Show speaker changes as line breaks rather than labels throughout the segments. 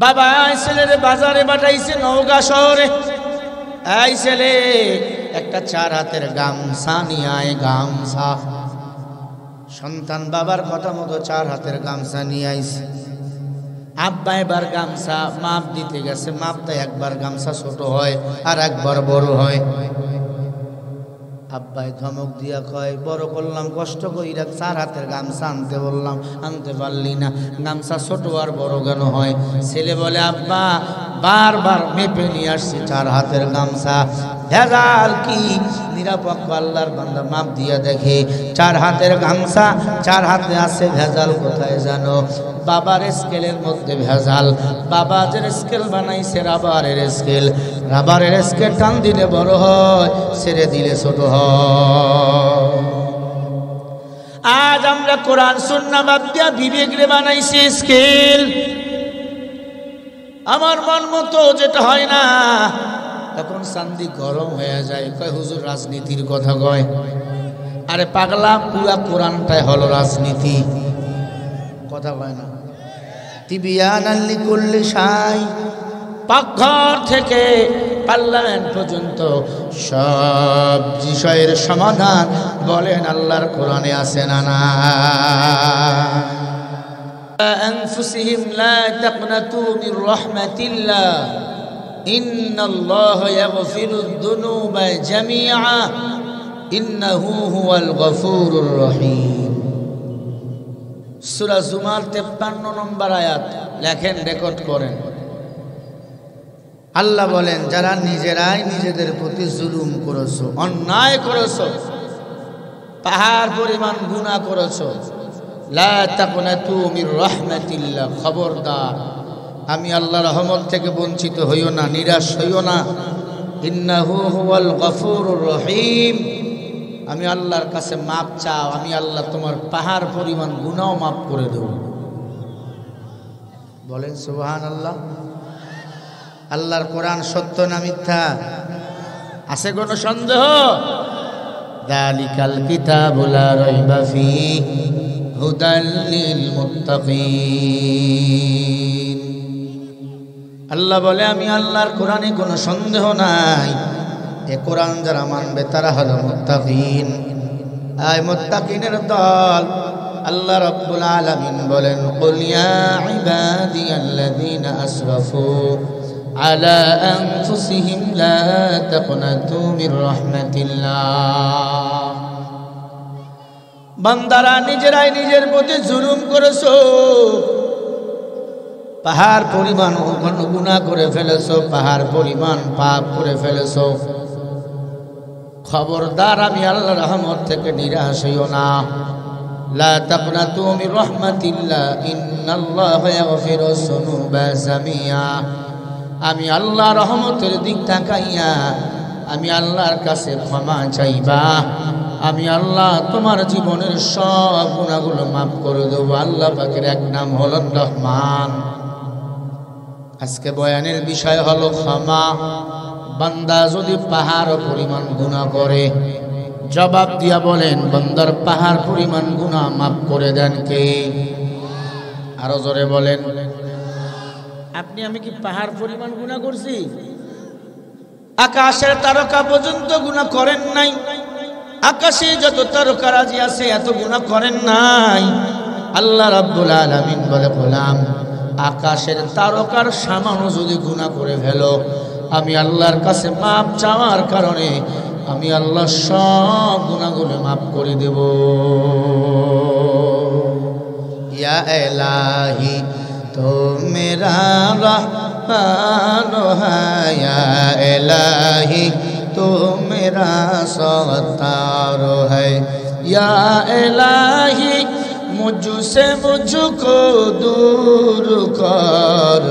বাবা ছেলেরে বাজারে পাঠাইছে নওগাঁ শহরে। এই ছেলে একটা 4 হাতের গামছা নিয়ে আয়, গামছা। সন্তান বাবার কথা মতো 4 হাতের গামছা নিয়ে আইছে। আব্বা এবার গামছা মাপ দিতে গেছে, মাপটা একবার গামছা ছোট হয় আর একবার বড় হয়। আব্বাই ধমক দিয়া কয়, বড় করলাম কষ্ট কইরা, 4 হাতের গামছা আনতে বললাম, আনতে পারলি না, গামছা ছোট আর বড় কেন হয়? ছেলে বলে, আব্বা বারবার মেপে নিয়ে আসছি 4 হাতের গামছা, ভেজাল কি? নিরাপক্ষ আল্লাহর বান্দা মাপ দিয়া দেখে 4 হাতের গামছা, 4 হাতে আছে, ভেজাল কোথায় জানো? বাবার স্কেলের মধ্যে ভেজাল। বাবা যে স্কেল বানাইছে রাবারের স্কেল, রাবারের স্কেল টান দিলে বড় হয়, ছেড়ে দিলে ছোট হয়। আজ আমরা কোরআন সুন্নাহ বাদ দিয়া বিবেক রে বানাইছি স্কেল। আমার মন মতো যেটা হয় না, তখন চান্দি গরম হয়ে যায়, কয় হুজুর রাজনীতির কথা কয়। আরে পাগলা, পুরা কোরআনটাই হলো রাজনীতি, কথা কয় না। তিবিয়ানাল লিকুল্লি শাই, পাকঘর থেকে পার্লামেন্ট পর্যন্ত সব বিষয়ের সমাধান বলেন আল্লাহর কোরআনে আছে না না? আনফুসিহিম লা তাকনাতু মির রাহমাতিল্লাহ ইন্নাল্লাহা ইয়াগফিরুদ যুনুবা জামিআ ইন্নাহু হুয়াল গফুরুর রহিম। সূরা জুমার 53 নম্বর আয়াত, লেখেন, রেকর্ড করেন। আল্লাহ বলেন, যারা নিজেরাই নিজেদের প্রতি জুলুম করেছো, অন্যায় করেছো, পাহাড় পরিমাণ গুনাহ করেছো, লা তাকনাতু মির রাহমাতিল্লাহ, খবরদার আমি আল্লাহর রহমত থেকে বঞ্চিত হইও না, নিরাশ হইও না। ইন্নাহু হুয়াল গফুরুর রহিম, আমি আল্লাহর কাছে মাপ চাও, আমি আল্লাহ তোমার পাহাড় পরিমাণ গুনাহ মাফ করে দেব। বলেন সুবহানাল্লাহ। আল্লাহর কোরআন সত্য না মিথ্যা? আছে কোনো সন্দেহ? যালিকাল কিতাবু লা রাইবা ফীহি হুদাল লিল মুত্তাকিন। আল্লাহ বলে, আমি আল্লাহর কোরআনে কোনো সন্দেহ নাই, এ কোরআন যারা মানবে তারা হলো মুত্তাকিন। আয় মুত্তাকিনের দল। আল্লাহ রাব্বুল আলামিন বলেন, কুল ইয়া ইবাদিয়াল্লাযীনা আসরাফু আলা আনফুসিহিম লা তাকনাতু মির রাহমাতিল্লাহ। বান্দারা নিজেরাই নিজের প্রতি জুলুম করেছো, পাহাড় পরিমাণ গুনাহ করে ফেলেছো, পাহাড় পরিমাণ পাপ করে ফেলেছো। খবরদার আমি আল্লাহর রহমত থেকে নিরাশ হইও না। লা তাকনাতু মির রাহমাতিল্লাহ ইন্নাল্লাহা ইয়াগফিরুজ যুনুবা জামিআ। আমি আল্লাহর রহমতের দিক তাকাইয়া আমি আল্লাহর কাছে ক্ষমা চাইবা, আমি আল্লাহ তোমার জীবনের সব গুনাহগুলো মাফ করে দেব। আল্লাহ পাকের এক নাম হলো রহমান। আজকে বয়ানের বিষয় হলো ক্ষমা। বান্দা যদি পাহাড় পরিমাণ গুনাহ করে, জবাব দিয়া বলেন, বান্দার পাহাড় পরিমাণ গুনাহ মাফ করে দেন কে? আরো জোরে বলেন। আপনি আমি কি পাহাড় পরিমাণ গুনাহ করছি? আকাশের তারকা পর্যন্ত গুনাহ করেন নাই, আকাশে যত তারকারাজি আছে এত গুনাহ করেন নাই। আল্লাহ রাব্বুল আলামিন বলে, গোলাম আকাশের তারকার সামান্য যদি গুনাহ করে ফেলো, আমি আল্লাহর কাছে মাপ চাওয়ার কারণে আমি আল্লাহ সব গুনাহগুলো মাফ করে দেব। ইয়া ইলাহি তো মেরা রহমান হ্যায়, ইয়া ইলাহি তো মেরা সত্তার হ্যায়, ইয়া ইলাহি मुझसे मुझको दूर कर,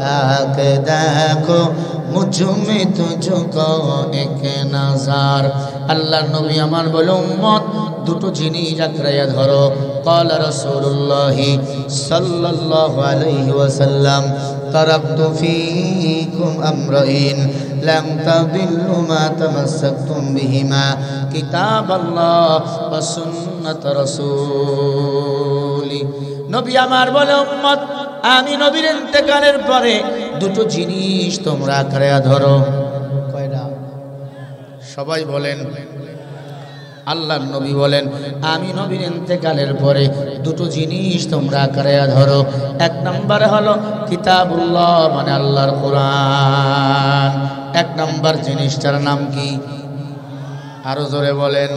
ताक देखो मुझ में तुझको एक नजर। अल्लाह नबी আমার বলে, উম্মত দুটো জিনিস আঁকড়াইয়া ধরো। قال رسول الله صلى الله عليه وسلم تركت فيكم أمرين لم تضلوا ما تمسكتم بهما كتاب الله وسنة رسوله নবী আমার বলে উম্মত আমি নবীর ইন্তেকালের পরে দুটো জিনিস তোমরা আঁকড়ে ধরো। কয়টা? সবাই বলেন। আল্লাহর নবী বলেন আমি নবীর ইন্তেকালের পরে দুটো জিনিস তোমরা আঁকড়ে ধরো। এক নম্বর হলো কিতাবুল্লাহ মানে আল্লাহর কোরআন। এক নম্বর জিনিসটার নাম কি? আরো জোরে বলেন।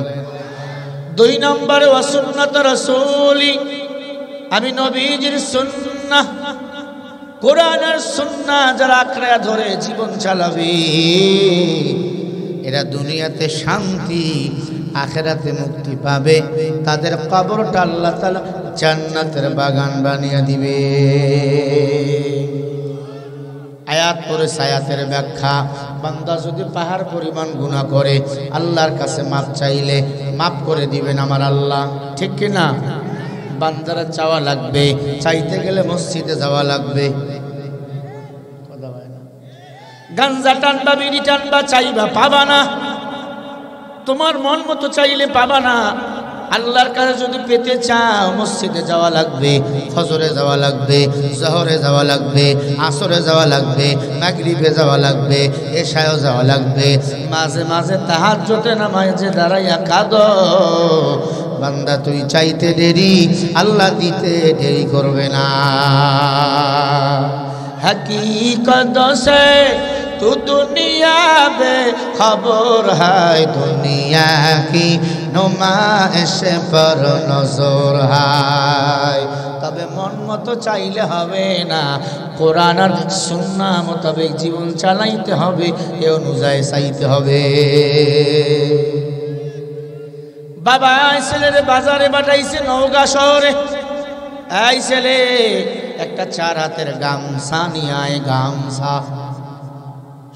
দুই নম্বরে ওয়াসুন্নাত রাসূলি আমি নবীজির সুন্নাহ কোরআন আর সুন্নাহ যারা আঁকড়ে ধরে জীবন চালাবে এরা দুনিয়াতে শান্তি আখিরাতে মুক্তি পাবে। তাদের কবরটা আল্লাহ তাআলা জান্নাতের বাগান বানিয়ে দিবে। আয়াত পরে আয়াতের ব্যাখ্যা বান্দা যদি পাহাড় পরিমাণ গুনাহ করে আল্লাহর কাছে মাপ চাইলে মাপ করে দিবেন আমার আল্লাহ, ঠিক কি না? বান্দারা চাওয়া লাগবে, চাইতে গেলে মসজিদে যাওয়া লাগবে। গাঞ্জা টানবা বিড়ি টানবা চাইবা পাবা না, তোমার মন মতো চাইলে পাবা না। আল্লাহর কাছে যদি পেতে চাও মসজিদে যাওয়া লাগবে, ফজরে যাওয়া লাগবে, জোহরে যাওয়া লাগবে, আসরে যাওয়া লাগবে, মাগরিবে যাওয়া লাগবে, এশায়ও যাওয়া লাগবে। মাঝে মাঝে তাহাজ্জুদে নামাজে দাঁড়াইয়া কাঁদো। বান্দা তুই চাইতে দেরি আল্লাহ দিতে দেরি করবে না। हकीकत से तू दुनिया में खबर है, दुनिया की नुमाइश पर नजर है। তবে মন মতো চাইলে হবে না, কোরআন আর সুন্নাহ মোতাবেক জীবন চালাইতে হবে, এ অনুযায়ী চাইতে হবে। বাবা ছেলের বাজারে পাঠাইছে নওগাঁ শহরে। এই ছেলে একটা 4 হাতের গামছা নিয়ে আয়। গামছা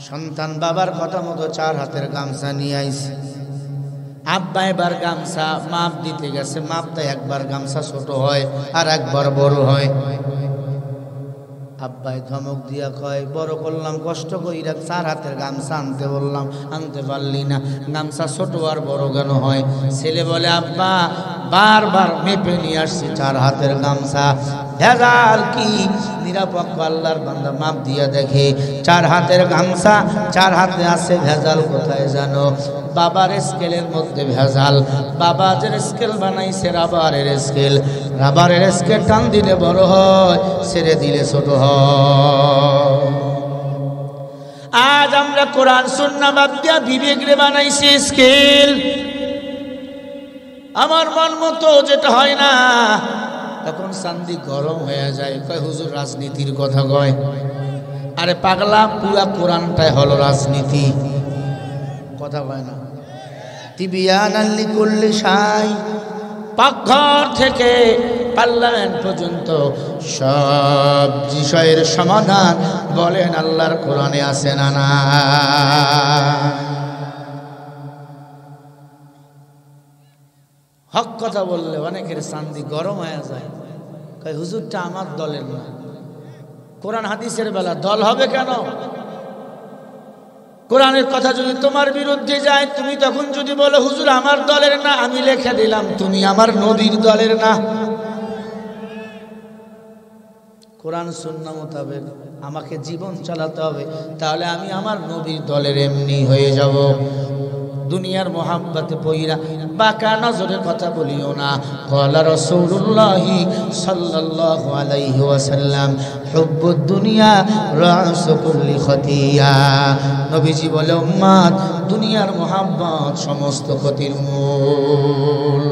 সন্তান বাবার কথা মতো 4 হাতের গামছা নিয়ে আইছে। আব্বা এবার গামছা মাপ দিতে গেছে, মাপটা একবার গামছা ছোট হয় আর একবার বড় হয়। আব্বাই ধমক দিয়া কয় বড় করলাম কষ্ট কইরা 4 হাতের গামছা আনতে বললাম, আনতে পারলি না, গামছা ছোট আর বড় কেন হয়? ছেলে বলে আব্বা বারবার মেপে নিয়ে আসছি 4 হাতের গামছা, ভেজাল কি? নিরাপক্ষ আল্লাহর বান্দা মাপ দিয়া দেখে 4 হাতের গামছা 4 হাতে আছে, ভেজাল কোথায় জানো? বাবার স্কেলের মধ্যে ভেজাল। বাবা যে স্কেল বানাইছে রাবারের স্কেল, রাবারের স্কেল টান দিলে বড় হয়, ছেড়ে দিলে ছোট হয়। আজ আমরা কোরআন সুন্নাহ বাদ দিয়া বিবেক রে বানাইছি স্কেল। আমার মন মতো যেটা হয় না তখন চান্দি গরম হয়ে যায়, কয় হুজুর রাজনীতির কথা কয়। আরে পাগলা, পুরা কোরআনটাই হলো রাজনীতি, কথা কয় না। তিবিয়ানাল লিকুল্লি শাই, পাকঘর থেকে পার্লামেন্ট পর্যন্ত সব বিষয়ের সমাধান বলেন আল্লাহর কোরআনে আছে না না? হক কথা বললে অনেকের চান্দি গরম হয়ে যায়, কয় হুজুরটা আমার দলের না। কোরআন হাদিসের বেলা দল হবে কেন? কোরআনের কথা যদি তোমার বিরুদ্ধে যায়, তুমি তখন যদি বলো হুজুর আমার দলের না, আমি লিখে দিলাম তুমি আমার নবীর দলের না। কোরআন সুন্নাহ মোতাবেক আমাকে জীবন চালাতে হবে, তাহলে আমি আমার নবীর দলের এমনি হয়ে যাব। দুনিয়ার মোহাব্বতে পইরা বাঁকা নজরের কথা বলিও না। ক্বালা রাসূলুল্লাহ সাল্লাল্লাহু আলাইহি ওয়াসাল্লাম হুব্বুদ দুনিয়া রাসু কুল্লি খতিয়া। নবীজি বলে উম্মত দুনিয়ার মোহাব্বত সমস্ত ক্ষতির মূল।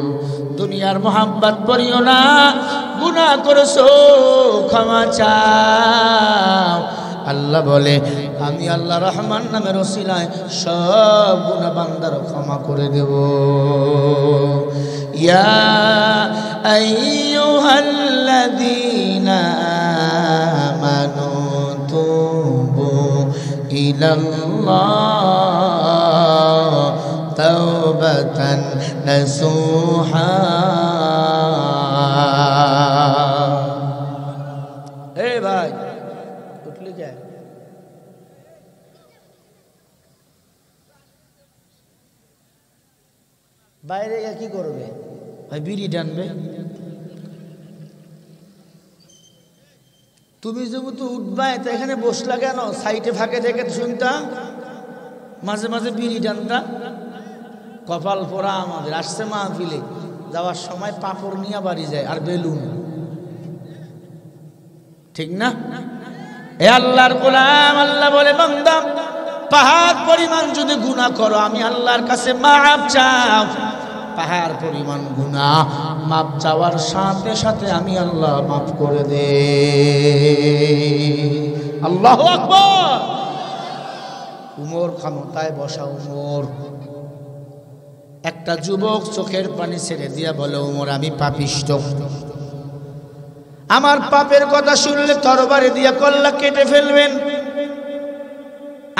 দুনিয়ার মোহাব্বত করিও না, গুনাহ করেছো ক্ষমা চাও। আল্লাহ বলে আমি আল্লাহ রহমান নামের ওসিলায় সব গুনাহ বান্দার ক্ষমা করে দেব। ইয়া আইয়ুহাল্লাযীনা আমানু তুবু ইলাল্লাহ তাওবাতান নাসুহা। এ ভাই উঠলি কে? বাইরে গিয়ে কি করবে? ভাই বিড়ি টানবে। তুমি যেহেতু উঠবাই তো এখানে বসলা কেন? সাইডে ফাঁকে থেকে শুনতা, মাঝে মাঝে বিড়ি টানতা। কপাল পোড়া আমাদের, আসছে মাহফিলে, যাওয়ার সময় পাপড় নিয়ে বাড়ি যায় আর বেলুন, ঠিক না? এ আল্লাহর গোলাম, আল্লাহ বলে বান্দা পাহাড় পরিমাণ যদি গুনাহ করো আমি আল্লাহর কাছে মাফ চাও, পাহাড় পরিমাণ গুনাহ মাফ চাওয়ার সাথে সাথে আমি আল্লাহ মাফ করে দে। আল্লাহু আকবার। উমর ক্ষমতায় বসা উমর, একটা যুবক চোখের পানি ছেড়ে দিয়া বলে, উমর আমি পাপিষ্ঠ, আমার পাপের কথা শুনলে তরবারি দিয়া কল্লা কেটে ফেলবেন,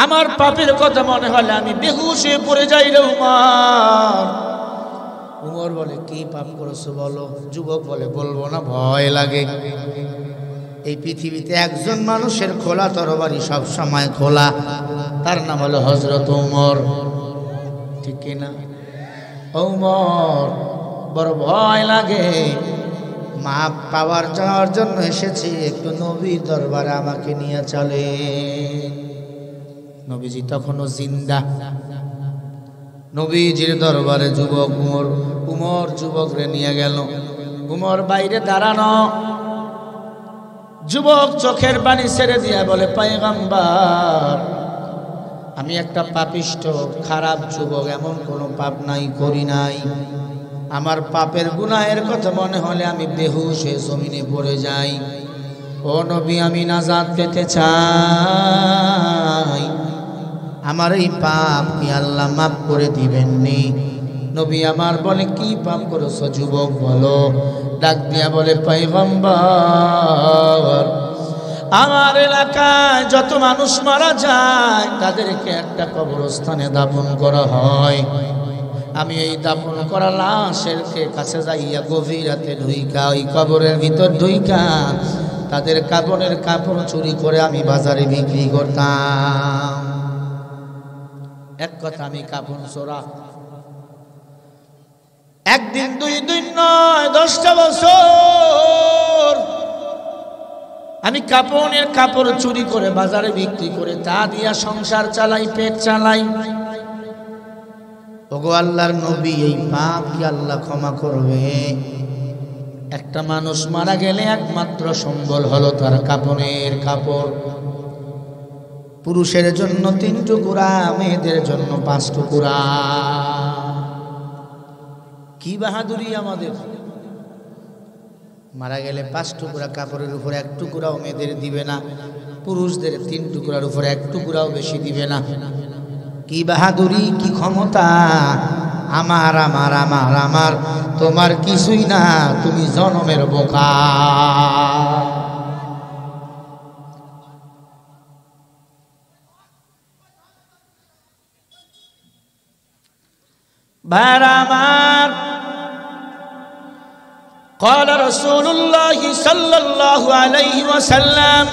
আমার পাপের কথা মনে হলে আমি বেহুশ হয়ে পড়ে যাই রে উমর। উমর বলে কি পাপ করেছো বলো? যুবক বলে বলবো না, ভয় লাগে। এই পৃথিবীতে একজন মানুষের খোলা তরবারি সব সময় খোলা, তার নাম হলো হযরত উমর, ঠিক কিনা? উমর বড় ভয় লাগে, মাপ পাওয়ার যাওয়ার জন্য এসেছি, একটু নবীর দরবারে আমাকে নিয়ে চলে। নবীজি তখনও জিন্দা। নবীজির দরবারে যুবক উমর যুবকরে নিয়ে গেল। উমর বাইরে দাঁড়ানো, যুবক চোখের পানি ছেড়ে দিয়া বলে, পয়গম্বর আমি একটা পাপিষ্ঠ খারাপ যুবক, এমন কোনো পাপ নাই, করি নাই, আমার পাপের গুনাহের কথা মনে হলে আমি বেহুশ হয়ে জমিনে পড়ে যাই। ও নবী আমি নাজাত পেতে চাই, আমার এই পাপ কি আল্লাহ মাফ করে দিবেননি? নবী আমার বলে কি পাপ করেছো? যুবক বলো, ডাক দিয়া বলে, পয়গম্বর আমার এলাকায় যত মানুষ মারা যায় তাদেরকে একটা কবরস্থানে দাফন করা হয়, আমি এই দাফন করা লাশের কাছে যাইয়া গভীর রাতে ঢুইকা ওই কবরের ভিতর ঢুইকা তাদের কাপড়ের কাপড় চুরি করে আমি বাজারে বিক্রি করতাম। এক কথা আমি কাপড় চোরা। একদিন দুই দিন নয়, 10টা বছর আমি কাপড়ের কাপড় চুরি করে বাজারে বিক্রি করে তা দিয়া সংসার চালাই, পেট চালাই। ওগো আল্লাহর নবী এই পাপ কি আল্লাহ ক্ষমা করবে? একটা মানুষ মারা গেলে একমাত্র সম্বল হলো তার কাপড়ের কাপড়। পুরুষের জন্য 3 টুকরা, মেয়েদের জন্য 5 টুকরা। কি বাহাদুরি আমাদের! মারা গেলে 5 টুকরা কাপড়ের উপর 1 টুকরাও মেয়েদের দিবে না, পুরুষদের 3 টুকরার উপর 1 টুকরাও বেশি দিবে না। কি বাহাদুরি, কি ক্ষমতা! আমার আমার আমার আমার তোমার কিছুই না, তুমি জনমের বোকা। ভাইরা আমার, قال رسول الله صلى الله عليه وسلم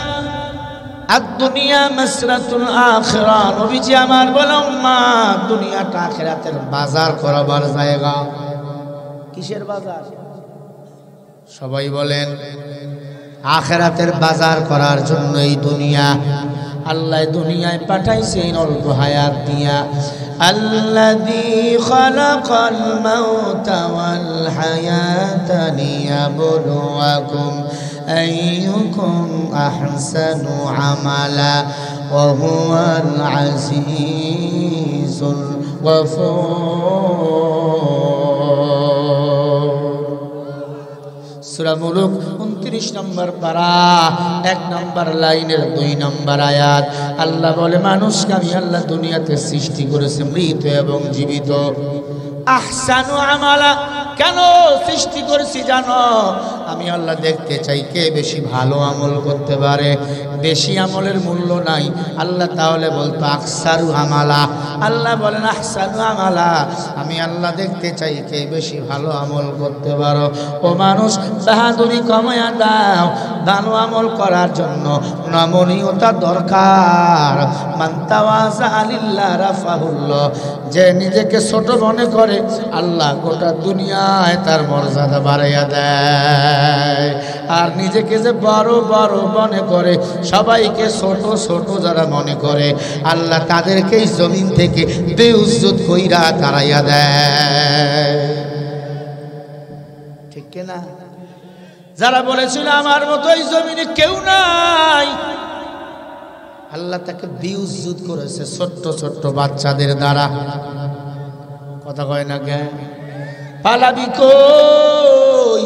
الدنيا مسرة الآخرة। নবীজি আমার বলেন মা, দুনিয়াটা আখিরাতের বাজার করাবার জায়গা। কিসের বাজার? সবাই বলেন আখিরাতের বাজার করার জন্য এই দুনিয়া আল্লাহ দুনিয়ায় পাঠাইছে অল্প হায়াত দিয়া। আল্লাযী খালাকাল মাউতা ওয়াল হায়াতা লিয়াবলুয়াকুম আইয়ুকুম আহসানু আমালা ওয়া হুয়াল আজিজুল গফুর। সূরা মুলক 29 নম্বর পারা 1 নম্বর লাইনের 2 নম্বর আয়াত। আল্লাহ বলে মানুষকে আমি আল্লাহ দুনিয়াতে সৃষ্টি করেছি মৃত এবং জীবিত। আহসানু আমালা, কেন সৃষ্টি করেছি জানো? আমি আল্লাহ দেখতে চাই কে বেশি ভালো আমল করতে পারে। বেশি আমলের মূল্য নাই, আল্লাহ তাহলে বলতো আকসারু আমালা। আল্লাহ বলেন আহসানু আমালা, আমি আল্লাহ দেখতে চাই কে বেশি ভালো আমল করতে পারো। ও মানুষ, বাহাদুরি কমায়া দাও, ভালো আমল করার জন্য নমনীয়তা দরকার। মান তাওয়াজা লিল্লাহ রাফাহুল্লাহ, যে নিজেকে ছোট মনে করে আল্লাহ গোটা দুনিয়ায় তার মর্যাদা বাড়াইয়া দেয়। আর নিজেকে যে বড় বড় মনে করে, সবাইকে ছোট ছোট যারা মনে করে, আল্লাহ তাদেরকেই জমিন থেকে বেউজ্জত কইরা তাড়াইয়া দেয়। ঠিক কিনা? যারা বলেছিল আমার মতো এই জমিনে কেউ নাই, আল্লাহ তাকে বেউজ্জত করেছে ছোট্ট ছোট্ট বাচ্চাদের দ্বারা। কথা কয় না কে? পালাবি কই?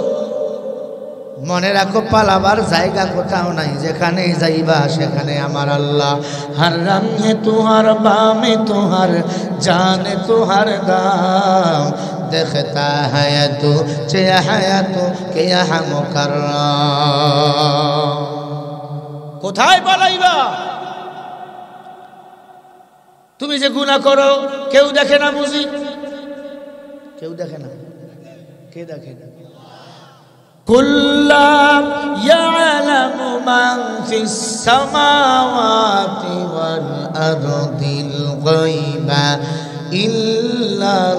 মনে রাখো পালাবার জায়গা কোথাও নাই, যেখানে যাইবা সেখানে আমার আল্লাহ। হর রঙ হে তুহার বামে তুহার জানে তুহার দাম, দেখতা হ্যায় তু চেহারা তু কে ইহা মুকাররম। কোথায় পালাইবা? তুমি যে গুনাহ করো কেউ দেখে না বুঝি? কেউ দেখে না? কে দেখে না? কুল্লা ইয়ালামু মান ফিস সামাওয়াতি ওয়াল আরদিল গায়বা ইল্লাল্লাহ।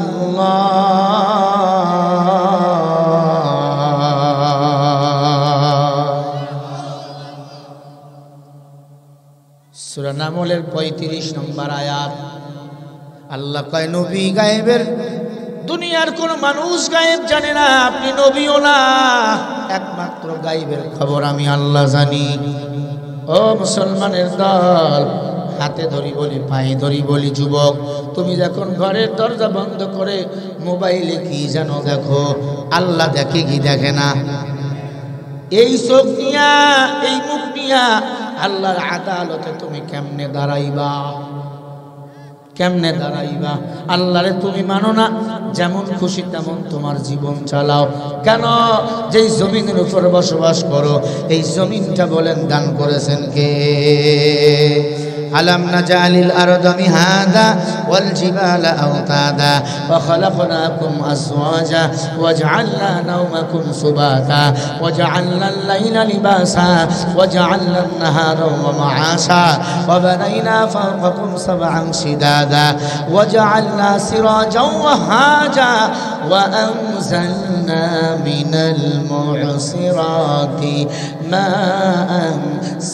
সূরা নামলের 35 নম্বর আয়াত। আল্লাহ কয় নবী গায়েবের, দুনিয়ার কোন মানুষ গায়েব জানে না, আপনি নবীও না, একমাত্র গায়েবের খবর আমি আল্লাহ জানি। ও মুসলমানের দল, হাতে ধরি বলি, পায়ে ধরি বলি, যুবক তুমি যখন ঘরের দরজা বন্ধ করে মোবাইলে কি যেন দেখো, আল্লাহ দেখে কি দেখে না? এই চোখ নিয়া, এই মুখ নিয়া আল্লাহর আদালতে তুমি কেমনে দাঁড়াইবা? কেমনে দাঁড়াইবা? আল্লাহরে তুমি মানো না, যেমন খুশি তেমন তোমার জীবন চালাও। কেন? যেই জমিনের উপর বসবাস করো, এই জমিনটা বলেন দান করেছেন কে? আলাম নাজালিল আরদা মিহাদা ওয়াল জিবালা আওতাদা ওয়া খালাকনাকুম আজওয়াজা ওয়া জাআলনা নাওমাকুম সুবাতা ওয়া জাআলনা আল-লাইলা লিবাসা ওয়া জাআলনা আন-নাহারা মাআশা ওয়া বানাইনা ফাওকাকুম সাবআন শিদাদা ওয়া জাআলনা সিরাজাও ওয়াহাজা ওয়া আনজালনা মিনাল মু'সিরাতি মাআন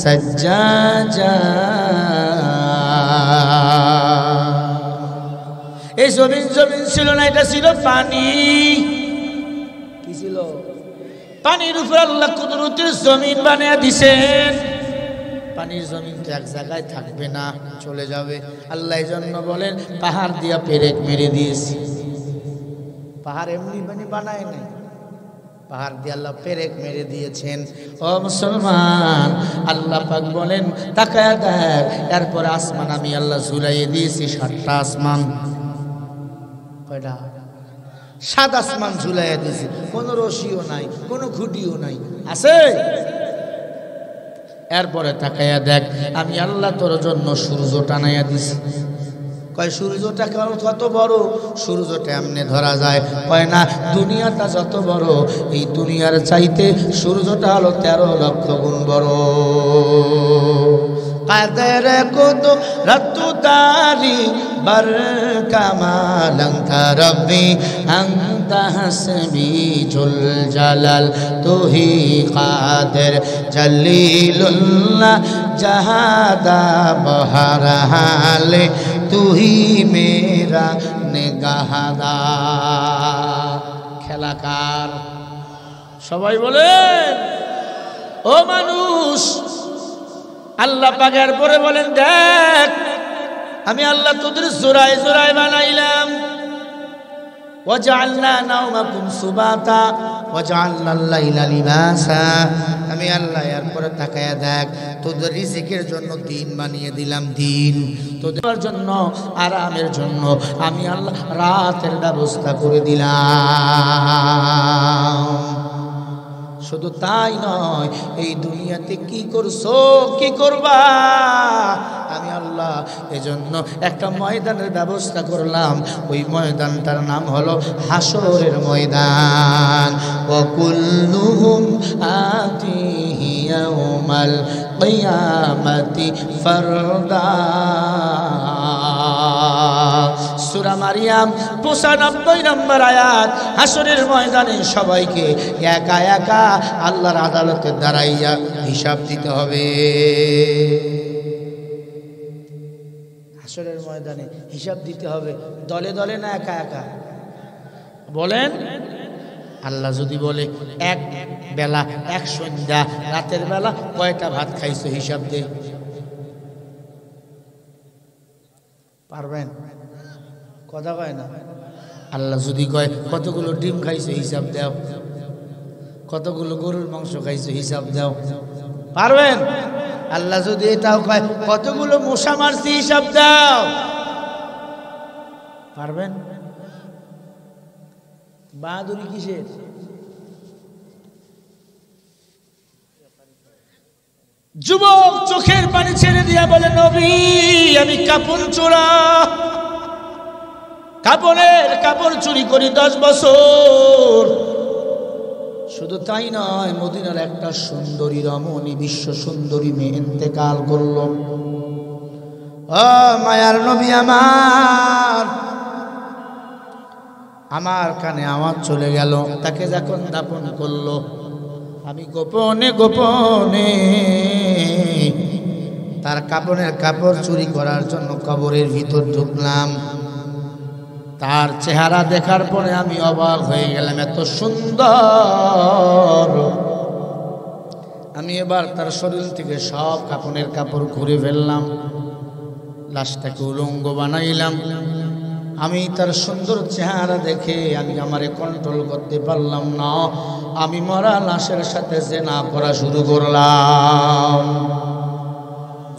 সাজ্জাজা। এই জমিন ছিল না, এটা ছিল পানি। কি ছিল? পানির উপর আল্লাহ কুদরতের জমিন বানিয়ে দিছেন। পানির জমিন তো এক জায়গায় থাকবে না, চলে যাবে। আল্লাহ এই জন্য বলেন পাহাড় দিয়া পেরেক মেরে দিয়েছি। পাহাড় এমনি বানায় নাই, পাহাড় দিয়ে আল্লাহ পেরেক মেরে দিয়েছেন। ও মুসলমান, আল্লাহ পাক বলেন তাকায়া দেখ, এরপর আসমান আমি আল্লাহ ঝুলাইয়ে দিয়েছি 7টা আসমান। কয়টা? 7 আসমান ঝুলাইয়া দিয়েছি, কোনো রশিও নাই, কোনো খুঁটিও নাই, আছে? এরপরে তাকায়া দেখ, আমি আল্লাহ তোর জন্য সূর্য টানাইয়া দিছি। কয় সূর্যটা কত বড়? সূর্যটা এমনি ধরা যায়? কয় না, দুনিয়াটা যত বড়, এই দুনিয়ার চাইতে সূর্যটা হলো 13 লক্ষ গুণ বড়। কাদের কুদরতু দারি বার কামালান রব্বি আনতা হাসবি জুল জালাল তুহি কাদের জলিলুল্লাহ জাহাদা বহরহালে তুহি মেরা নিগাহদা। খেলাকার সবাই বলেন। ও মানুষ, আল্লাহ পাকের পরে বলেন দেখ, আমি আল্লাহ তোদের জোড়ায় জোড়ায় বানাইলাম। ওয়াজআলনা নাওমাকুম সুবাতা ওয়াজআলনা আল-লাইলা লিবাসা। আমি আল্লাহ এরপরে তাকায়া দেখ, তোদের রিজিকের জন্য দিন বানিয়ে দিলাম, দিন তোদের জন্য আরামের জন্য আমি আল্লাহ রাতের ব্যবস্থা করে দিলাম। শুধু তাই নয়, এই দুনিয়াতে কি করছো, কি করবা, আমি আল্লাহ এজন্য একটা ময়দানের ব্যবস্থা করলাম। ওই ময়দানটার নাম হলো হাসরের ময়দান। ওয়া কুল্লুহুম আতিহি ইয়াউমাল কিয়ামাতি ফারদা। সূরা মারিয়াম 95 নম্বর আয়াত। হাসরের ময়দানে সবাইকে একা একা আল্লাহর আদালতে দাঁড়াইয়া হিসাব দিতে হবে। হাসরের ময়দানে হিসাব দিতে হবে, দলে দলে না একা একা? বলেন। আল্লাহ যদি বলে এক বেলা, এক সন্ধ্যা, রাতের বেলা কয়টা ভাত খাইছো হিসাব দে, পারবেন? কথা কয় না। আল্লাহ যদি কয় কতগুলো ডিম খাইছো হিসাব দাও, কতগুলো গরুর মাংস খাইছো হিসাব দাও, পারবেন? আল্লাহ যদি এটাও কয় কতগুলো মশা মারছি হিসাব দাও, পারবেন? বাহাদুরি কিসের? যুবক চোখের পানি ছেড়ে দিয়া বলে, নবী আমি কাপড় চোরা, কাপড় চুরি করি 10 বছর। শুধু তাই নয়, মদিনার একটা সুন্দরী রমণী, বিশ্ব সুন্দরী মেয়ে ইন্তেকাল করলো। ও মায়ার নবী আমার কানে আওয়াজ চলে গেল। তাকে যখন দাফন করলো, আমি গোপনে গোপনে তার কাপড় চুরি করার জন্য কবরের ভিতর ঢুকলাম। তার চেহারা দেখার পরে আমি অবাক হয়ে গেলাম, এত সুন্দর। আমি এবার তার শরীর থেকে সব কাপড় খুলে ফেললাম, লাশটাকে উলঙ্গ বানাইলাম। আমি তার সুন্দর চেহারা দেখে আমি আমারে কন্ট্রোল করতে পারলাম না, আমি মরা লাশের সাথে জিনা করা শুরু করলাম।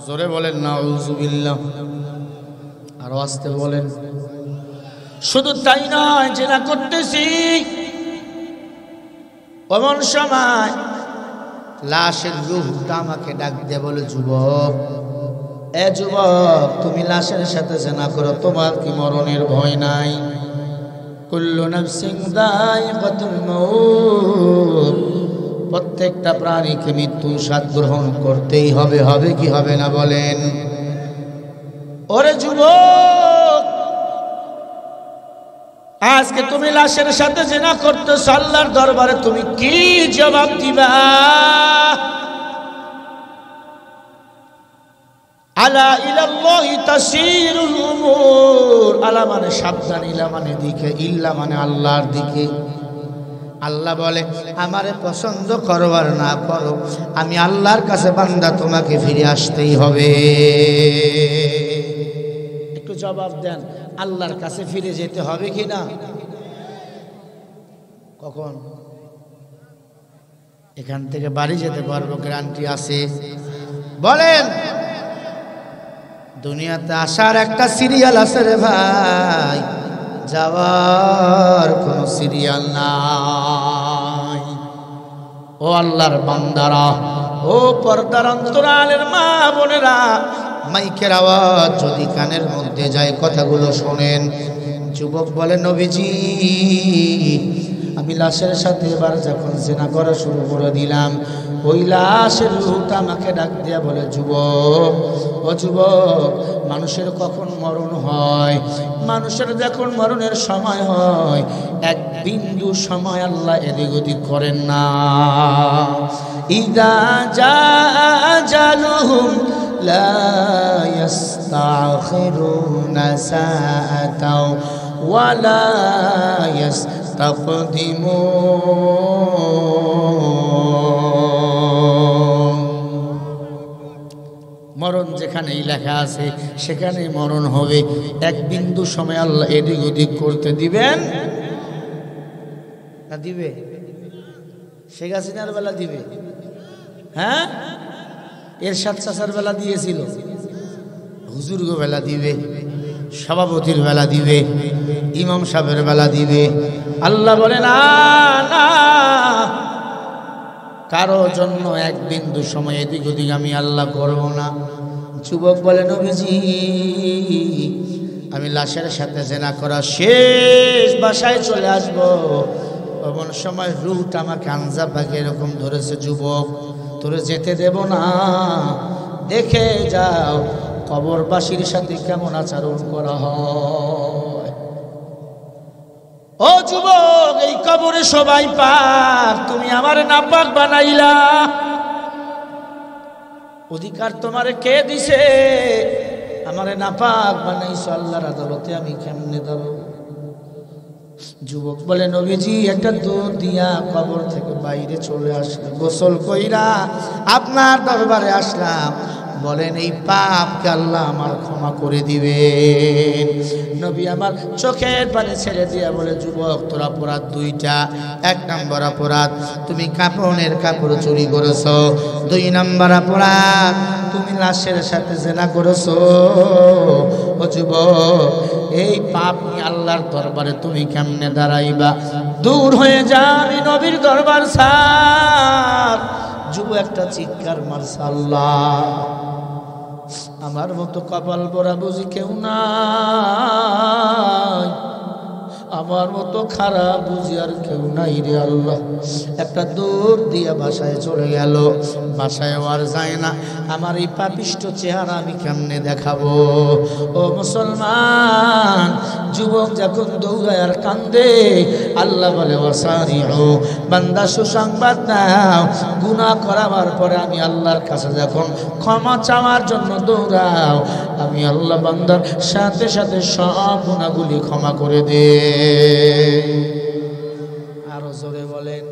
জোরে বলেন নাউযুবিল্লাহ, আর আস্তে বলেন। শুধু তাই নয়, জিনা করতেছি, এমন সময় লাশের রূহটা আমাকে ডাক দিয়ে বলে, যুবক, এ যুবক, তুমি লাশের সাথে জিনা করো, তোমার কি মরণের ভয় নাই? কুল্লু নাফসিন যায়িকাতুল মাউত, প্রত্যেকটা প্রাণীকে মৃত্যু স্বাদ গ্রহণ করতেই হবে। হবে কি হবে না বলেন? ওরে যুবক, আজকে তুমি লাশের সাথে জিনা করতেছ, আল্লাহর দরবারে তুমি কি জবাব দিবা? আলা ইলাল্লাহি তাসিরুল উমুর, আলা মানে সাবধান, ইলা মানে দিকে, ইল্লা মানে আল্লাহর দিকে। আল্লাহ বলে, আমারে পছন্দ করো আর না করো, আমি আল্লাহর কাছে বান্দা, তোমাকে ফিরে আসতেই হবে। একটু জবাব দেন, আল্লাহর কাছে ফিরে যেতে হবে কি না? কখন? এখান থেকে বাড়ি যেতে পারবো, গ্যারান্টি আছে? বলেন। দুনিয়াতে আসার একটা সিরিয়াল আছে রে ভাই, যাওয়ার কোনো সিরিয়াল নাই। ও আল্লাহর বান্দারা, ও পর্দার অন্তরালের মা বোনেরা, মাইকের আওয়াজ যদি কানের মধ্যে যায়, কথাগুলো শোনেন। যুবক বলে, নবীজি আমি লাশের সাথে এবার যখন জিনা করা শুরু করে দিলাম, ওই লাশের রূহটা আমাকে ডাক দিয়া বলে, যুবক, ও যুবক, মানুষের কখন মরণ হয়? মানুষের যখন মরণের সময় হয়, এক বিন্দু সময় আল্লাহ এদিক ওদিক করেন না। ইযা জাআ আজালুহুম লা ইস্তাখিরুনা সাআতাও ওয়া লা ইস্তাকদিমুন। মরণ যেখানেই লেখা আছে সেখানেই মরণ হবে। এক বিন্দু সময় আল্লাহ এদিক ওদিক করতে দিবেন না? দিবে? শেখ হাসিনার বেলা দিবে, হ্যাঁ, এরশাদ চাচার বেলা দিয়েছিল, হুজুর গো বেলা দিবে, সভাপতির বেলা দিবে, ইমাম সাহেবের বেলা দিবে। আল্লাহ বলে, না না, কারো জন্য এক বিন্দু সময় এদিক ওদিক আমি আল্লাহ করব না। যুবক বলে, নবীজি আমি লাশের সাথে জিনা করা শেষ, বাসায় চলে আসব, এমন সময় রূহটা আমাকে আনজা পাকে এরকম ধরেছে, যুবক তোরে যেতে দেব না, দেখে যাও কবরবাসীর সাথে কেমন আচরণ করা হয়। ও যুবক, এই কবরে সবাই পাক, তুমি আমারে নাপাক বানাইলা। অধিকার তোমারে কে দিছে? আমারে নাপাক বানাইছো, আল্লাহর আদালতে আমি কেমনে দাঁড়াবো? যুবক বলে, নবীজি একটা দুধ দিয়া কবর থেকে বাইরে চলে আসলাম, গোসল কইরা আপনার দরবারে আসলাম, বলেন এই পাপকে আল্লাহ আমার ক্ষমা করে দিবেন। নবী আমার চোখের পানি ছেড়ে দিয়া বলে, যুবক তোর অপরাধ দুইটা। এক নম্বর অপরাধ তুমি কাফনের কাপড় চুরি করেছো। দুই নম্বর অপরাধ তুমি লাশের সাথে জেনা করেছো। ও যুবক, এই পাপ নিয়ে আল্লাহর দরবারে তুমি কেমনে দাঁড়াইবা? দূর হয়ে যা, আমি নবীর দরবার ছাড়। যুব একটা চিৎকার মারছে, আল্লাহ আমার মতো কপাল পরা বুঝি কেউ নাই, আমার মতো খারাপ বুঝি আর কেউ নাই রে আল্লাহ। একটা দৌড় দিয়ে বাসায় চলে গেল। বাসায় আর যায় না, আমার এই পাপিষ্ট চেহারা আমি কেমনে দেখাবো? ও মুসলমান, যুবক যখন দৌড়ায় আর কান্দে, আল্লাহ বলে ওয়াসারিউ, বান্দা সুসংবাদ নাও, গুনাহ করাবার পরে আমি আল্লাহর কাছে যখন ক্ষমা চাওয়ার জন্য দৌড়াও, আমি আল্লাহ বান্দার সাথে সাথে সব গুনাহগুলি ক্ষমা করে দে। আরো জোরে বলেন।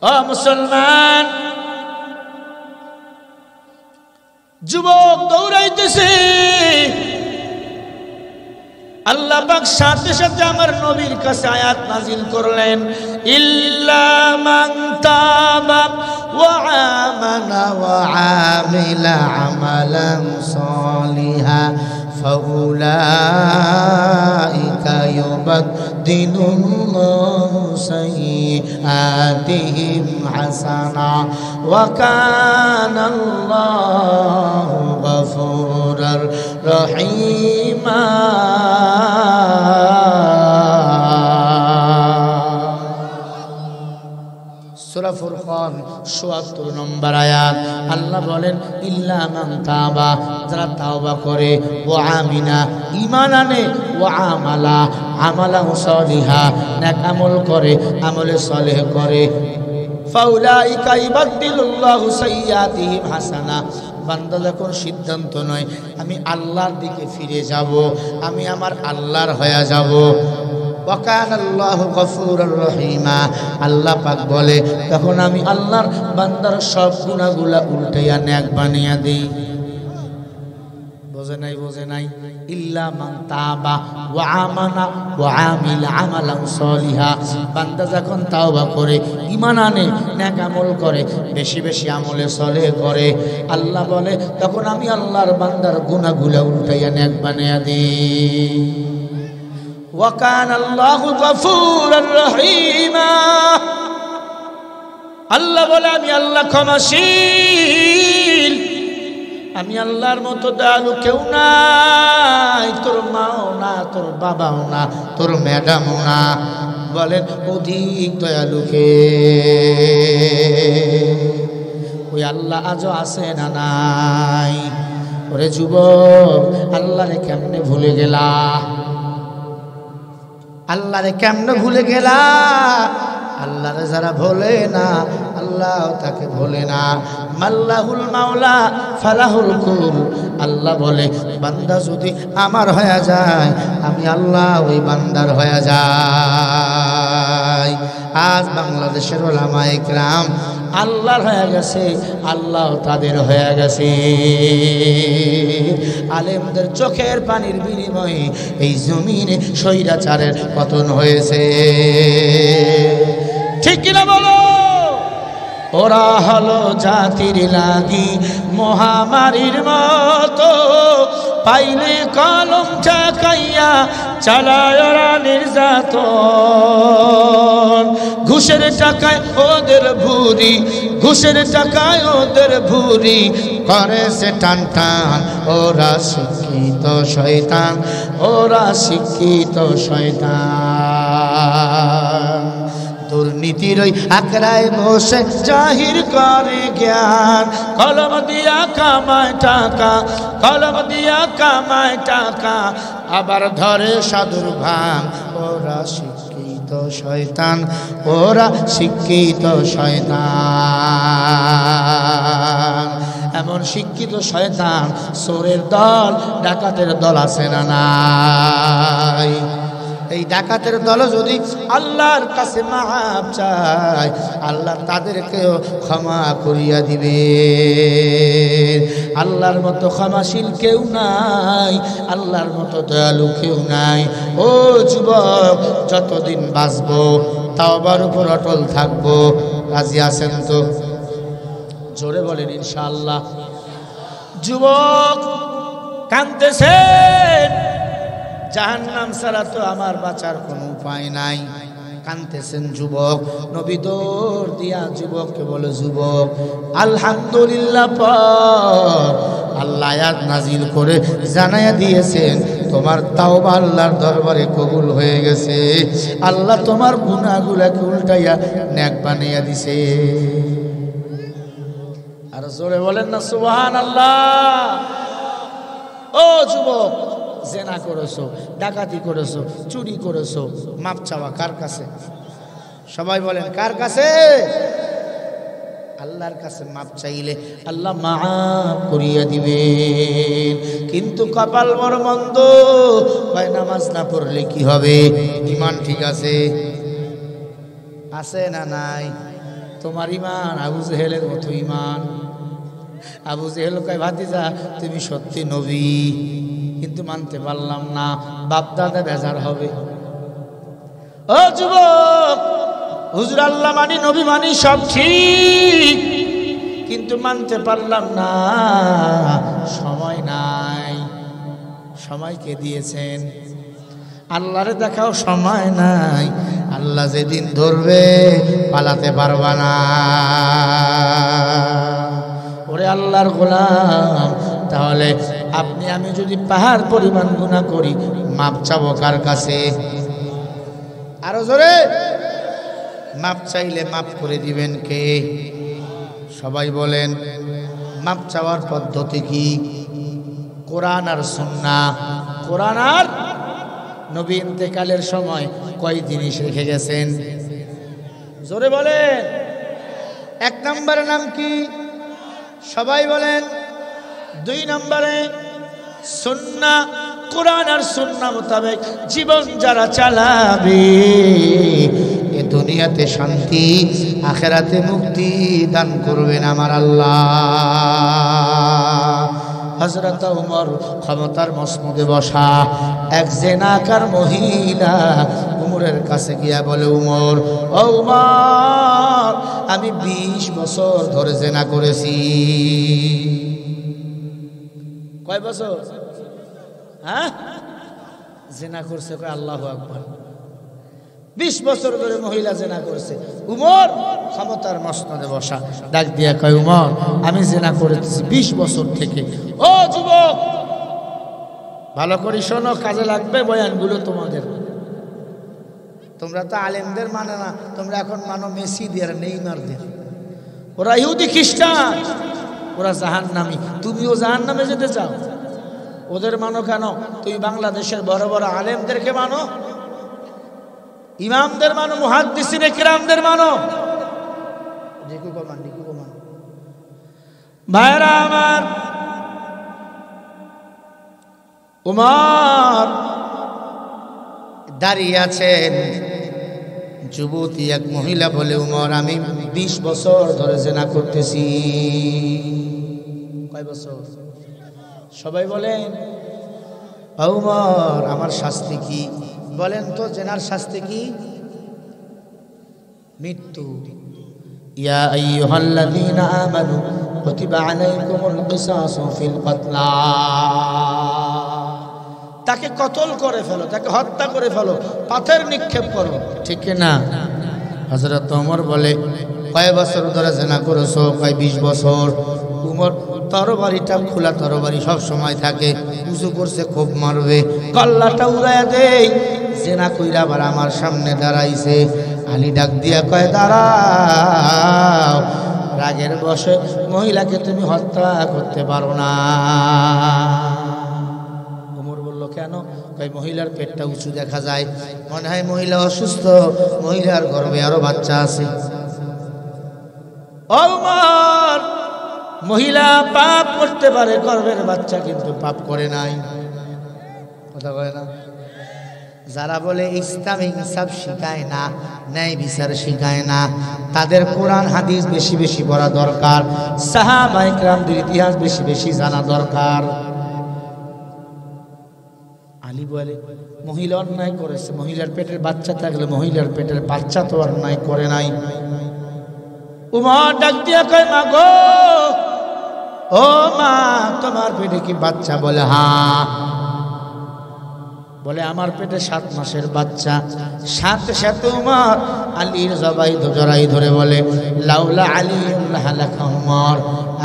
ও মুসলমান, যুবক দৌড়াইতেছে, আল্লাহ পাক সাথে সাথে আমার নবীর কাছে আয়াত নাজিল করলেন, ইল্লা মান তাবা ওয়া আমানা ওয়া আমিলা আমালান সালিহা ফাউলাইকা ইউবাদদিলুল্লাহু সাইয়্যাতিহিম হাসানা ওয়া কানাল্লাহু গফুরার রহিমা। সূরা ফুরকান ৭৪ নম্বর আয়াত। আল্লাহ বলেন, ইল্লা মান তাবা, যারা তাওবা করে, ওয়া আমিনা, ঈমান আনে, ওয়া আমালা, আমালা সালিহা, নেক আমল করে, আমলে সালেহ করে, ফাউলাইকা ইবাদদিলুল্লাহু সাইয়্যাতিহিম হাসানা। বান্দা যখন সিদ্ধান্ত নয় আমি আল্লাহর দিকে ফিরে যাব, আমি আমার আল্লাহর হয়ে যাব, ওয়া কানাল্লাহু গফুরুর রহিমা, আল্লাহ পাক বলে তখন আমি আল্লাহর বান্দার সব গুনাহগুলা উল্টাইয়া নেক বানিয়ে দেই। বোঝে নাই? বোঝে নাই? ইল্লা মান তাবা ওয়া আমানা ওয়া আমিলা আমালান সালিহা, বান্দা যখন তাওবা করে, ঈমান আনে, নেক আমল করে, বেশি বেশি আমলে সালেহ করে, আল্লাহ বলে তখন আমি আল্লাহর বান্দার গুনাহগুলা উল্টাইয়া নেক বানিয়ে দেই। ওয়া কানাল্লাহু গফুরুর রহিমা, আল্লাহ বলে আমি আল্লাহ ক্ষমাশীল, আমি আল্লাহর মতো দয়ালু কেউ নাই। তোর মাও না, তোর বাবাও না, তোর ম্যাডামও না, বলেন অধিক দয়ালুকে ওই আল্লাহ আজও আছে না নাই? ওরে যুবক, আল্লাহরে কেমনে ভুলে গেলা? আল্লাহরে কেমনে ভুলে গেলা? আল্লাহরে যারা ভোলে না, আল্লাহ তাকে ভোলে না। মাল্লাহুল মাওলা ফালাহুল কুল, আল্লাহ বলে বান্দা যদি আমার হয়ে যায়, আমি আল্লাহ ওই বান্দার হয়ে যাই। আজ বাংলাদেশের উলামায়ে কেরাম আল্লাহর হয়ে গেছে, আল্লাহ তাদের হয়ে গেছে। আলেমদের চোখের পানির বিনিময়ে এই জমিনে স্বৈরাচারের পতন হয়েছে, ঠিক কিনা বলো? ওরা হলো জাতির লাগি মহামারীর মতো, পাইলে কলম চাকাইয়া চালায় ওরা নির্যাতন। ঘুষের টাকায় ওদের ভুরি, ঘুষের টাকায় ওদের ভুরি করে সে টান টান। ওরা শিক্ষিত শয়তান, ওরা শিক্ষিত শয়তান। দুর্নীতির ওই আকড়ায় বসে জাহির করে জ্ঞান। কলম দিয়া কামায় টাকা, কলম দিয়া কামায় টাকা, আবার ধরে সাধুর ভাং। ওরা শিক্ষিত শয়তান, ওরা শিক্ষিত শয়তান। এমন শিক্ষিত শয়তান চোরের দল, ডাকাতের দল আছে না নাই? এই ডাকাতের দল যদি আল্লাহর কাছে মাফ চায়, আল্লাহ তাদেরকেও ক্ষমা করিয়া দিবে। আল্লাহর মতো ক্ষমাশীল কেউ নাই, আল্লাহর মতো দয়ালু কেউ নাই। ও যুবক, যতদিন বাঁচবো তাওবার উপর অটল থাকবো। রাজি আছেন তো? জোরে বলেন ইনশাআল্লাহ। যুবক কাঁদতেছেন, জাহান্নাম ছাড়া তো আমার বাঁচার কোনো উপায় নাই। কাঁদতেছেন যুবক, নবী দৌড় দিয়া যুবককে বলে, যুবক আলহামদুলিল্লাহ পর। আল্লাহ আয়াত নাজিল করে জানাইয়া দিয়েছেন তোমার তাওবা আল্লাহর দরবারে কবুল হয়ে গেছে। আল্লাহ তোমার গুনাহগুলোকে উল্টাইয়া নেক বানাইয়া দিছে। আর জোরে বলেন না সুবহানাল্লাহ। ও যুবক, জেনা করেছো, ডাকাতি করেছো, চুরি করেছো, মাপ চাওয়া কার কাছে? সবাই বলেন কার কাছে? আল্লাহর কাছে মাপ চাইলে আল্লাহ মাফ করিয়া দিবেন। কিন্তু কপাল বড় মন্দ, ভাই নামাজ না পড়লে কি হবে? ঈমান ঠিক আছে? আছে না নাই? তোমার ঈমান আবু জেহেলের মতো ঈমান। আবু জেহেল কয়, ভাতিজা তুমি সত্যি নবী, কিন্তু মানতে পারলাম না, বাপ দাদা বেজার হবে। ও যুবক, হুজুর আল্লাহ মানি, নবী মানি, সব ঠিক, কিন্তু মানতে পারলাম না, সময় নাই। সময় কে দিয়েছেন? আল্লাহরে দেখাও সময় নাই। আল্লাহ যেদিন ধরবে পালাতে পারবা না। ওরে আল্লাহর গোলাম, তাহলে আপনি আমি যদি পাহাড় পরিমাণ গুনাহ করি, মাপ চাবো কার কাছে? আরো জোরে। মাপ চাইলে মাপ করে দিবেন কে? সবাই বলেন। মাপ চাওয়ার পদ্ধতি কি? কোরআন আর সুন্নাহ। কোরআন আর নবী ইন্তেকালের সময় কয় জিনিস রেখে গেছেন? জোরে বলেন। এক নম্বরের নাম কি? সবাই বলেন। দুই নম্বরে সুন্নাহ। কোরআন আর সুন্নাহ মোতাবেক জীবন যারা চালাবে, এ দুনিয়াতে শান্তি, আখিরাতে মুক্তি দান করবেন আমার আল্লাহ। হযরত ওমর ক্ষমতার মসনদে বসা, এক জেনাকার মহিলা উমরের কাছে গিয়া বলে, উমর, ও উমর, আমি 20 বছর ধরে জেনা করেছি। কয় বছর? হ্যাঁ, জেনা করছে। কয় আল্লাহু আকবার। 20 বছর ধরে মহিলা জেনা করছে। উমর ক্ষমতার মসনদে বসা, ডাক দিয়া কয়, উমর, আমি জেনা করেছি 20 বছর থেকে। ও যুবক, ভালো করে শোনো, কাজে লাগবে বয়ানগুলো তোমাদের। তোমরা তো আলেমদের মানে না, তোমরা এখন মানো মেসিদের, নেইমারদের। ওরা ইহুদি খ্রিস্টান, ওরা জাহান্নামী। তুমিও জাহান্নামে যেতে চাও? ওদের মানো কেন? তুমি বাংলাদেশের বড় বড় আলেমদেরকে মানো, ইমামদের মানো, মুহাদ্দিসিনে কিরামদের মানো। ভাইরা আমার, উমর দাঁড়িয়ে আছেন। যুবতী এক মহিলা বলে, উমর, আমি 20 বছর ধরে জেনা করতেছি। কয় বছর? সবাই বলেন। উমর, আমার শাস্তি কি? বলেন তো, জেনার শাস্তি কি? মৃত্যু। ইয়া আইয়ুহাল্লাযীনা আমানু কুতিবা আলাইকুমুল কিসাসু ফিল কতলা। তাকে কতল করে ফেলো, তাকে হত্যা করে ফেলো, পাথর নিক্ষেপ করো, ঠিক না? হযরত ওমর বলে, কয় বছর ধরে জেনা করেছো? কয় 20 বছর। উমর তরবারিটা খোলা তরবারি সব সময় থাকে, উঁচু করছে, খুব মারবে, গল্লাটা উড়াইয়া দেই। জেনা কইরা আবার আমার সামনে দাঁড়াইছে, আলী ডাক দিয়া কয় দাঁড়াও, রাগের বশে মহিলাকে তুমি হত্যা করতে পারো না। ওমর বলল কেন? কয় মহিলার পেটটা উঁচু দেখা যায়, মনে হয় মহিলা অসুস্থ, মহিলার গর্ভে আরো বাচ্চা আছে। ওমর, মহিলা পাপ করতে পারে, গর্ভের বাচ্চা কিন্তু পাপ করে নাই। কথা বলে না? যারা বলে ইসলাম ইনসাফ শিখায় না, ন্যায় বিচার শিখায় না, তাদের কোরআন হাদিস বেশি বেশি পড়া দরকার, সাহাবায়ে কেরামদের ইতিহাস বেশি বেশি জানা দরকার। আলী বলে মহিলা অন্যায় করেছে, মহিলার পেটের বাচ্চা থাকলে মহিলার পেটের বাচ্চা তো অন্যায় করে নাই। উমর ডাক দিয়া কয় মা গো, ও মা, তোমার পেটে কি বাচ্চা? বলে হ্যাঁ। বলে আমার পেটে 7 মাসের বাচ্চা। সাথে সাথে উমর আলীর জড়াই ধরে বলে লাউলা আলী লাহালাকা উমর,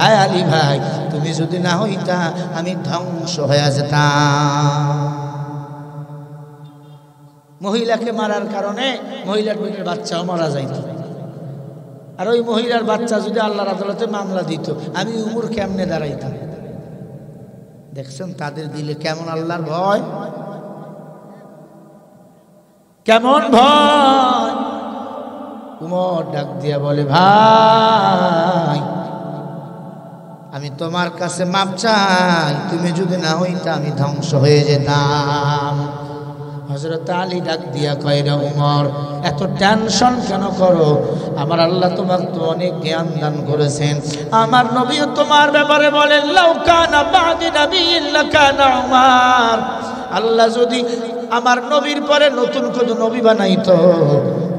আয় আলী ভাই, তুমি যদি না হইতা আমি ধ্বংস হয়ে যেতাম। মহিলাকে মারার কারণে মহিলার পেটের বাচ্চাও মারা যাইত। আর ওই মহিলার বাচ্চা যদি আল্লাহর আদালতে মামলা দিত, আমি উমর কেমনে দাঁড়াইতাম? দেখছেন তাদের দিলে কেমন আল্লাহর ভয়, কেমন ভয়। উমর ডাক দিয়া বলে ভাই, আমি তোমার কাছে মাপ চাই, তুমি যদি না হইতা আমি ধ্বংস হয়ে যেতাম। হযরত আলী ডাক দিয়া কয় রে উমর, এত টেনশন কেন করো? আমার আল্লাহ তোমাকে তো অনেক জ্ঞান দান করেছেন। আমার নবীও তোমার ব্যাপারে বলেন লাউ কানা বাদি নাবিয়্যিন লাকানা উমর, আল্লাহ যদি আমার নবীর পরে নতুন কোন নবী বানাইতো,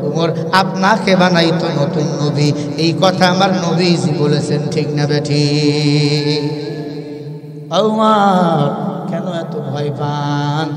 উমর আপনাকে বানাইতো নতুন নবী। এই কথা আমার নবীজি বলেছেন, ঠিক না বেঠিক? উমর কেন এত ভয় পান?